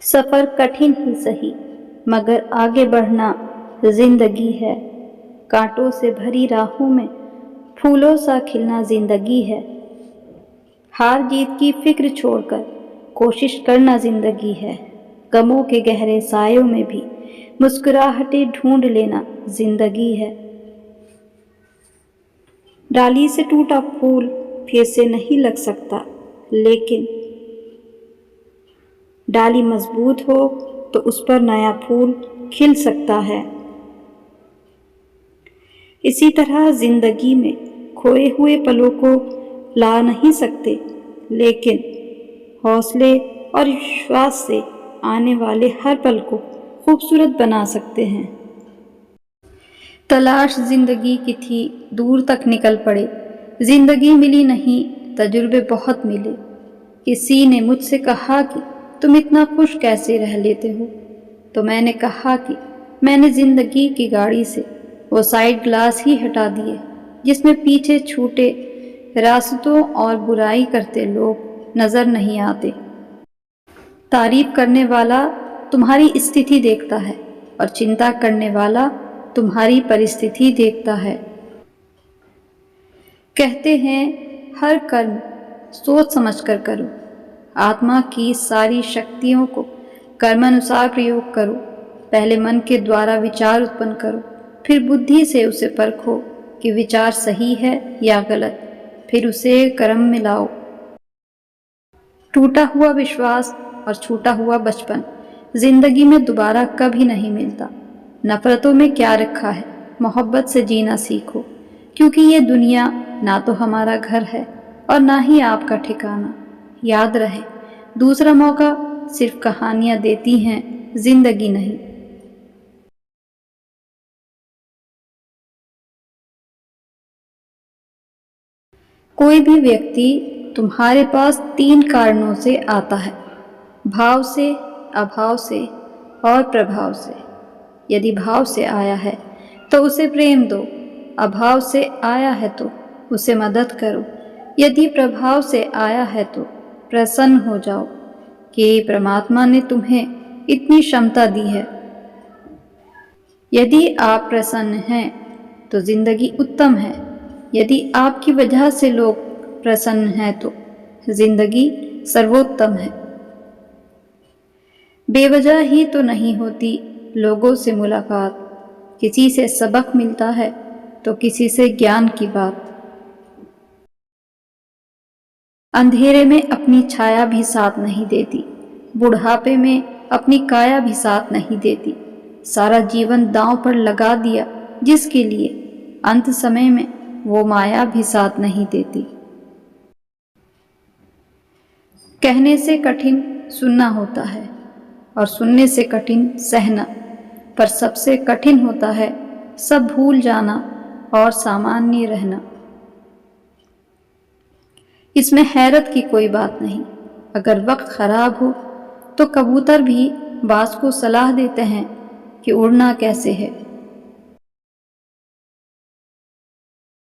सफ़र कठिन ही सही, मगर आगे बढ़ना जिंदगी है। कांटों से भरी राहों में फूलों सा खिलना जिंदगी है। हार जीत की फिक्र छोड़कर कोशिश करना जिंदगी है। गमों के गहरे सायों में भी मुस्कुराहटें ढूंढ लेना जिंदगी है। डाली से टूटा फूल फिर से नहीं लग सकता, लेकिन डाली मजबूत हो तो उस पर नया फूल खिल सकता है। इसी तरह जिंदगी में खोए हुए पलों को ला नहीं सकते, लेकिन हौसले और विश्वास से आने वाले हर पल को खूबसूरत बना सकते हैं। तलाश जिंदगी की थी, दूर तक निकल पड़े। जिंदगी मिली नहीं, तजुर्बे बहुत मिले। किसी ने मुझसे कहा कि तुम इतना खुश कैसे रह लेते हो, तो मैंने कहा कि मैंने जिंदगी की गाड़ी से वो साइड ग्लास ही हटा दिए जिसमें पीछे छूटे रास्तों और बुराई करते लोग नजर नहीं आते। तारीफ करने वाला तुम्हारी स्थिति देखता है और चिंता करने वाला तुम्हारी परिस्थिति देखता है। कहते हैं हर कर्म सोच समझकर करो। आत्मा की सारी शक्तियों को कर्मानुसार प्रयोग करो। पहले मन के द्वारा विचार उत्पन्न करो, फिर बुद्धि से उसे परखो कि विचार सही है या गलत, फिर उसे कर्म में लाओ। टूटा हुआ विश्वास और छूटा हुआ बचपन जिंदगी में दोबारा कभी नहीं मिलता। नफरतों में क्या रखा है, मोहब्बत से जीना सीखो, क्योंकि ये दुनिया ना तो हमारा घर है और ना ही आपका ठिकाना। याद रहे, दूसरा मौका सिर्फ कहानियां देती हैं, जिंदगी नहीं। कोई भी व्यक्ति तुम्हारे पास 3 कारणों से आता है: भाव से, अभाव से और प्रभाव से। यदि भाव से आया है तो उसे प्रेम दो, अभाव से आया है तो उसे मदद करो, यदि प्रभाव से आया है तो प्रसन्न हो जाओ कि परमात्मा ने तुम्हें इतनी क्षमता दी है। यदि आप प्रसन्न हैं तो जिंदगी उत्तम है। यदि आपकी वजह से लोग प्रसन्न हैं तो जिंदगी सर्वोत्तम है। बेवजह ही तो नहीं होती लोगों से मुलाकात, किसी से सबक मिलता है तो किसी से ज्ञान की बात। अंधेरे में अपनी छाया भी साथ नहीं देती, बुढ़ापे में अपनी काया भी साथ नहीं देती। सारा जीवन दांव पर लगा दिया जिसके लिए, अंत समय में वो माया भी साथ नहीं देती। कहने से कठिन सुनना होता है और सुनने से कठिन सहना, पर सबसे कठिन होता है सब भूल जाना और सामान्य रहना। इसमें हैरत की कोई बात नहीं। अगर वक्त खराब हो तो कबूतर भी बाज को सलाह देते हैं कि उड़ना कैसे है।